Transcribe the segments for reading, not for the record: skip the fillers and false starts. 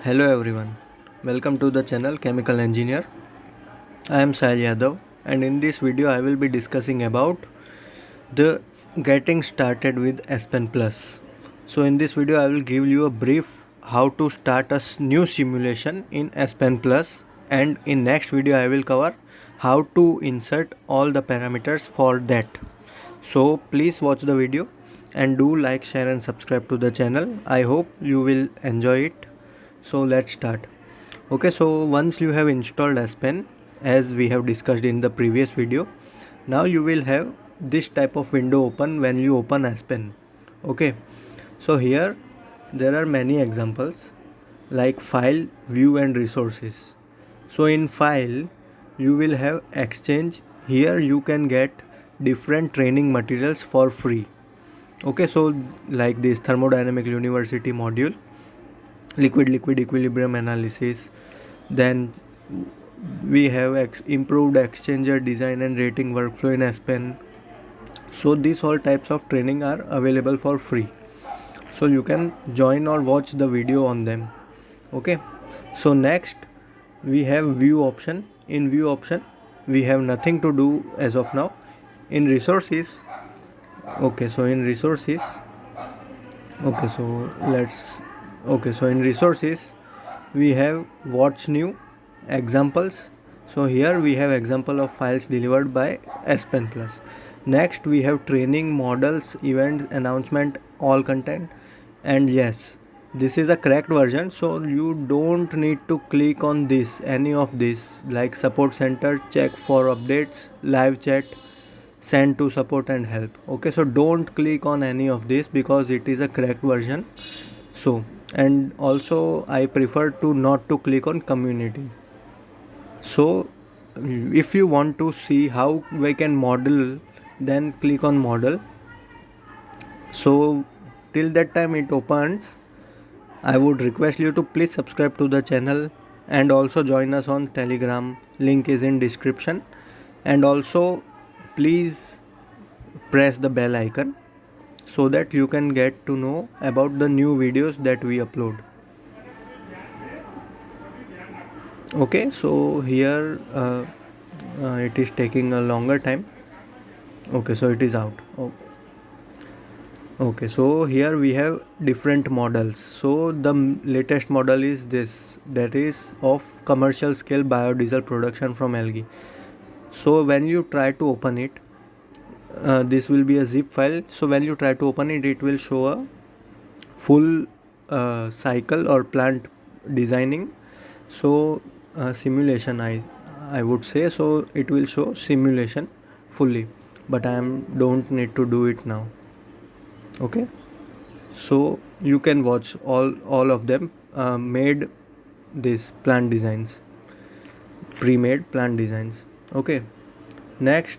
Hello everyone, welcome to the channel Chemical Engineer. I am Sahil Yadav and in this video I will be discussing about the getting started with Aspen Plus. So in this video I will give you a brief how to start a new simulation in Aspen Plus, and in next video I will cover how to insert all the parameters for that. So please watch the video and do like, share and subscribe to the channel. I hope you will enjoy it. So let's start. Okay, so once you have installed Aspen, as we have discussed in the previous video, now you will have this type of window open when you open Aspen. Okay, so here there are many examples like file, view and resources. So in file you will have exchange. Here you can get different training materials for free. Okay, so like this thermodynamic university module, liquid equilibrium analysis, then we have improved exchanger design and rating workflow in Aspen. So these all types of training are available for free, so you can join or watch the video on them. Okay, so next we have view option. In view option we have nothing to do as of now. In resources, okay, so in resources, okay, so let's, okay, so in resources we have what's new, examples. So here we have example of files delivered by Aspen Plus. Next we have training, models, events, announcement, all content. And yes, this is a correct version, so you don't need to click on this, any of this, like support center, check for updates, live chat, send to support and help. Okay, so don't click on any of this because it is a correct version. So, and also I prefer to not to click on community. So if you want to see how we can model, then click on model. So till that time it opens, I would request you to please subscribe to the channel and also join us on Telegram, link is in description. And also please press the bell icon so that you can get to know about the new videos that we upload. Okay, so here it is taking a longer time. Okay, so it is out. Okay, so here we have different models. So the latest model is this, that is of commercial scale biodiesel production from algae. So when you try to open it, this will be a zip file. So when you try to open it, it will show a full cycle or plant designing. So simulation, I would say, so it will show simulation fully, but I don't need to do it now. Okay, so you can watch all of them made this plant designs, pre-made plant designs. Okay, next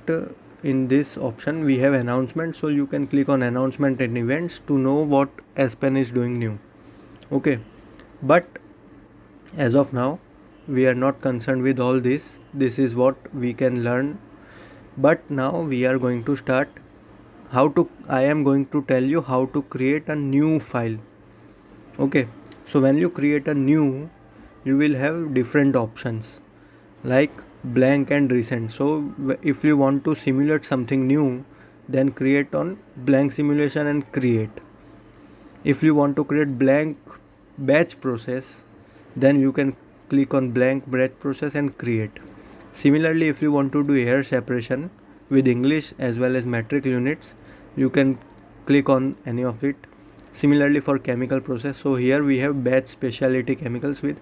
in this option we have announcement, so you can click on announcement and events to know what Aspen is doing new. Okay, but as of now we are not concerned with all this. This is what we can learn, but now we are going to start I am going to tell you how to create a new file. Okay, so when you create a new, you will have different options like blank and recent. So if you want to simulate something new, then create on blank simulation and create. If you want to create blank batch process, then you can click on blank batch process and create. Similarly, if you want to do air separation with English as well as metric units, you can click on any of it. Similarly for chemical process, so here we have batch specialty chemicals with.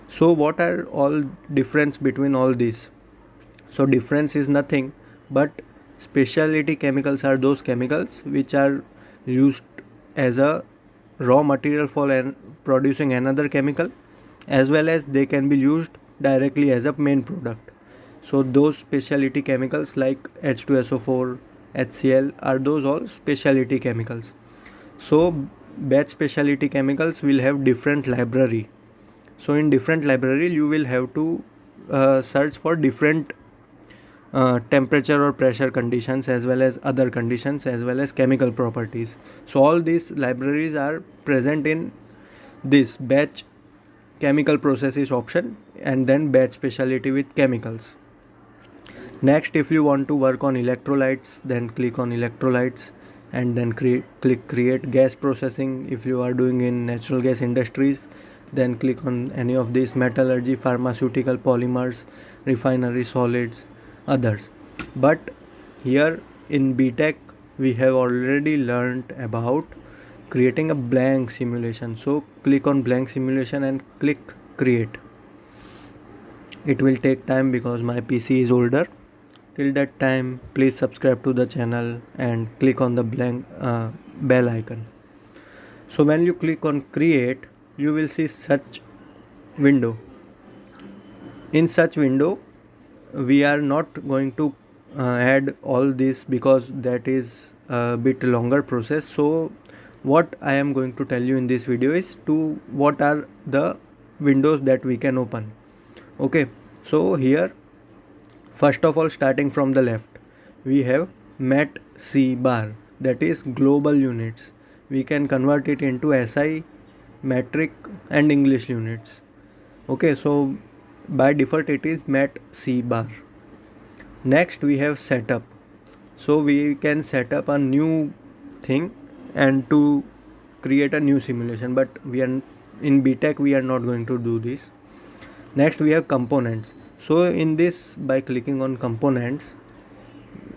So what are all difference between all these? So difference is nothing but specialty chemicals are those chemicals which are used as a raw material for producing another chemical, as well as they can be used directly as a main product. So those specialty chemicals like H2SO4, HCl are those all specialty chemicals. So batch specialty chemicals will have different library. So in different library you will have to search for different temperature or pressure conditions, as well as other conditions, as well as chemical properties. So all these libraries are present in this batch chemical processes option, and then batch specialty with chemicals. Next, if you want to work on electrolytes, then click on electrolytes, and then click create gas processing. If you are doing in natural gas industries, then click on any of these: metallurgy, pharmaceutical, polymers, refinery, solids, others. But here in BTech we have already learned about creating a blank simulation. So click on blank simulation and click create. It will take time because my PC is older. Till that time, please subscribe to the channel and click on the blank bell icon. So when you click on create, you will see such window. In such window, we are not going to add all this because that is a bit longer process. So what I am going to tell you in this video is what are the windows that we can open. Okay, so here, first of all, starting from the left, we have MET C bar, that is global units. We can convert it into SI, metric and English units. Okay, so by default it is MET C bar. Next we have setup. So we can set up a new thing and to create a new simulation, but we are in BTech we are not going to do this. Next we have components. So in this, by clicking on components,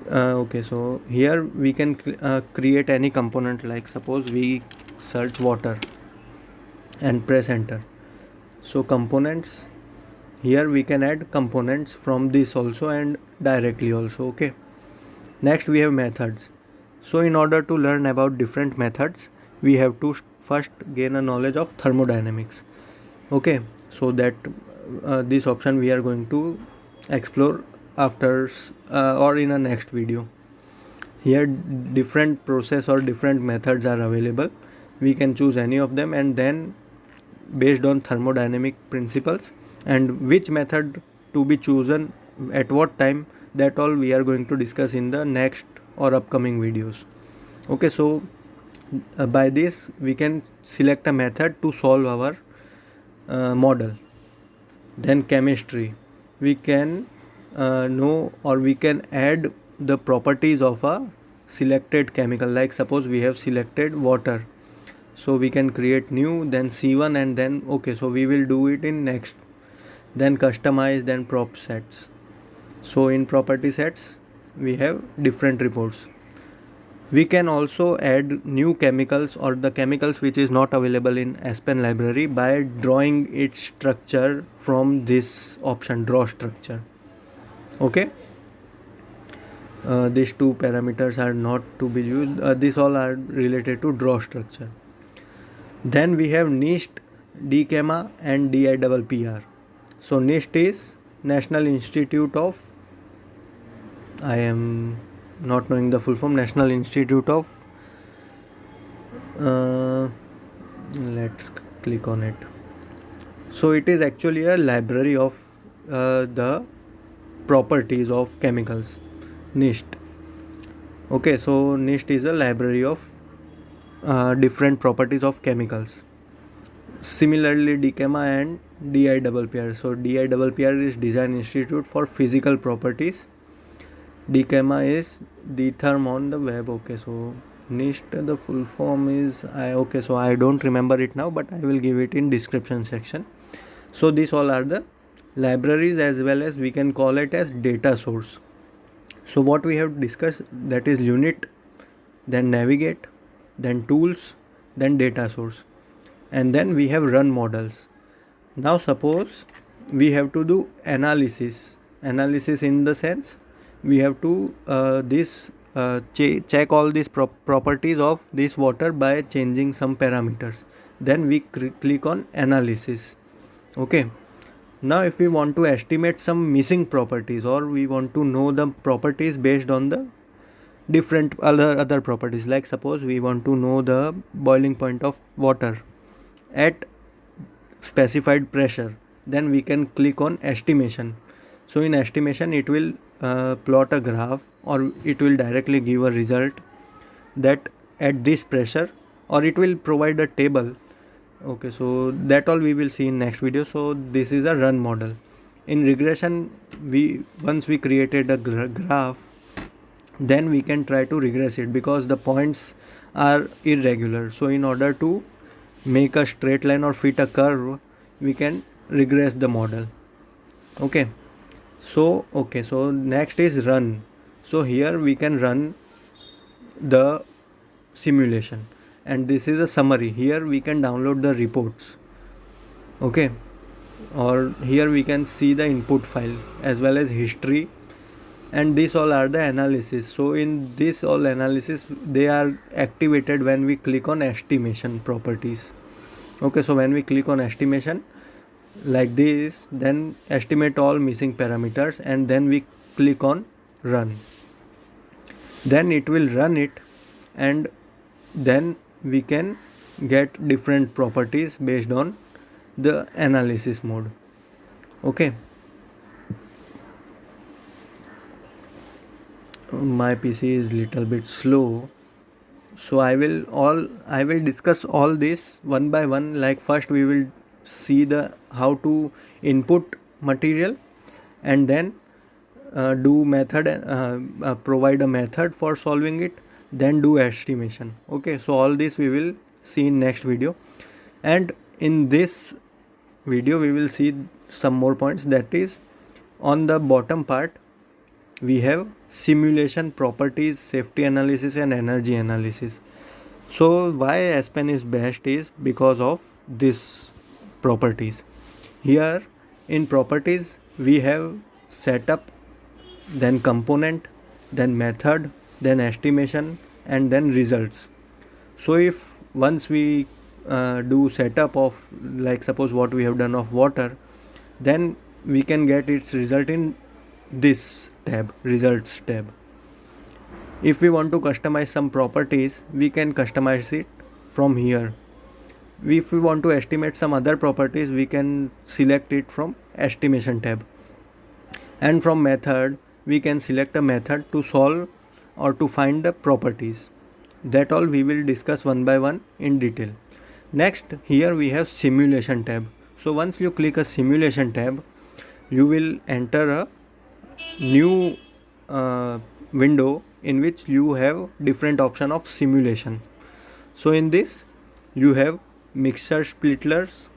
okay, so here we can create any component, like suppose we search water and press enter. So components, here we can add components from this also and directly also. Okay, next we have methods. So in order to learn about different methods, we have to first gain a knowledge of thermodynamics. Okay, so that this option we are going to explore after or in a next video. Here different process or different methods are available. We can choose any of them, and then based on thermodynamic principles and which method to be chosen at what time, that all we are going to discuss in the next or upcoming videos. Okay, so by this we can select a method to solve our model. Then chemistry, we can know or we can add the properties of a selected chemical, like suppose we have selected water, so we can create new, then C1, and then okay, so we will do it in next. Then customize, then prop sets. So in property sets we have different reports. We can also add new chemicals or the chemicals which is not available in Aspen library by drawing its structure from this option, draw structure. Okay, these two parameters are not to be used. These all are related to draw structure. Then we have NIST, DChemA and DIPPR. So NIST is National Institute of, I am not knowing the full form, National Institute of, let's click on it. So it is actually a library of the properties of chemicals, NIST. Okay, so NIST is a library of different properties of chemicals. Similarly, DChemA and DIPPR. So DIPPR is Design Institute for Physical Properties. DChemA is Detherm on the web. Okay, so NIST, the full form is okay, so I don't remember it now, but I will give it in description section. So these all are the libraries, as well as we can call it as data source. So what we have discussed, that is unit, then navigate, then tools, then data source, and then we have run models. Now suppose we have to do analysis in the sense we have to check all these properties of this water by changing some parameters. Then we click on analysis. Okay, now if we want to estimate some missing properties, or we want to know the properties based on the different other properties, like suppose we want to know the boiling point of water at specified pressure, then we can click on estimation. So in estimation it will plot a graph, or it will directly give a result that at this pressure, or it will provide a table Okay, so that all we will see in next video. So this is a run model. In regression, we once we created a graph, then we can try to regress it because the points are irregular. So in order to make a straight line or fit a curve, we can regress the model. Okay, so next is run. So here we can run the simulation, and this is a summary. Here we can download the reports. Okay, or here we can see the input file as well as history, and these all are the analysis. So in this all analysis, they are activated when we click on estimation properties. Okay, so when we click on estimation like this, then estimate all missing parameters, and then we click on run. Then it will run it, and then we can get different properties based on the analysis mode. Okay, my PC is little bit slow, so I will discuss all this one by one. Like first we will see the how to input material, and then do method, provide a method for solving it, then do estimation. Okay, so all this we will see in next video, and in this video we will see some more points. That is, on the bottom part we have simulation properties, safety analysis and energy analysis. So why Aspen is best is because of this properties. Here in properties we have setup, then component, then method, then estimation, and then results. So if once we do setup of, like suppose what we have done of water, then we can get its result in this tab, results tab. If we want to customize some properties, we can customize it from here. If we want to estimate some other properties, we can select it from estimation tab. And from method, we can select a method to solve or to find the properties. That all we will discuss one by one in detail. Next, here we have simulation tab. So once you click a simulation tab, you will enter a new window in which you have different option of simulation. So in this you have mixer splitters.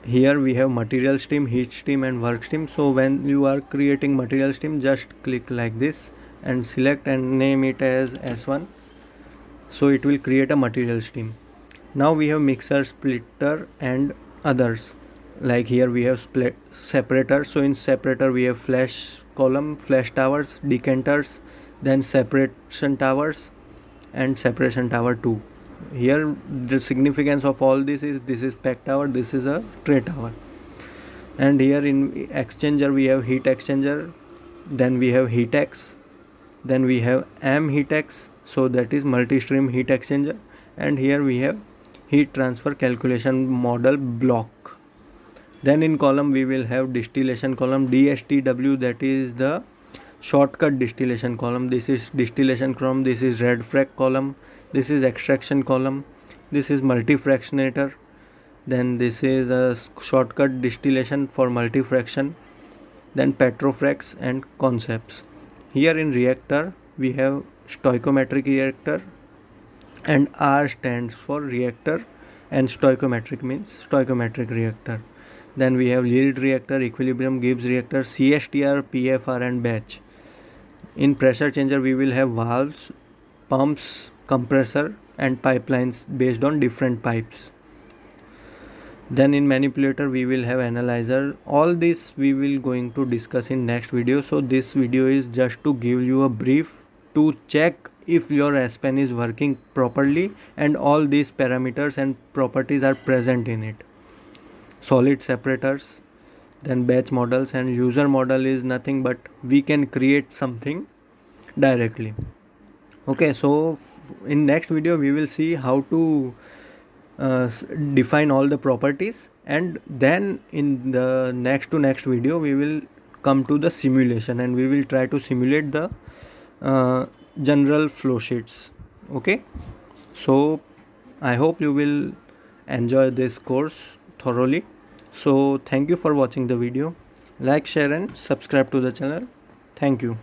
Here we have material stream, heat stream and work stream. So when you are creating material stream, just click like this and select and name it as S1. So it will create a material stream. Now we have mixer, splitter and others. Like here we have separator. So in separator we have flash column, flash towers, decanters, then separation towers and separation tower 2. Here the significance of all this is pack tower, this is a tray tower. And here in exchanger we have heat exchanger, then we have heat X, then we have heat X, so that is multi-stream heat exchanger. And here we have heat transfer calculation model block. Then in column we will have distillation column, DSTW, that is the shortcut distillation column. This is distillation column, this is red frac column, this is extraction column, this is multifractionator, then this is a shortcut distillation for multifraction, then petrofracs and concepts. Here in reactor we have stoichiometric reactor, and R stands for reactor and stoichiometric means stoichiometric reactor. Then we have yield reactor, equilibrium, Gibbs reactor, CSTR, PFR and batch. In pressure changer we will have valves, pumps, compressor and pipelines based on different pipes. Then in manipulator we will have analyzer. All this we will going to discuss in next video. So this video is just to give you a brief to check if your Aspen is working properly and all these parameters and properties are present in it. Solid separators, then batch models, and user model is nothing but we can create something directly. Okay, so in next video we will see how to define all the properties, and then in the next video we will come to the simulation and we will try to simulate the general flow sheets. Okay, so I hope you will enjoy this course thoroughly. So thank you for watching the video. Like, share and subscribe to the channel. Thank you.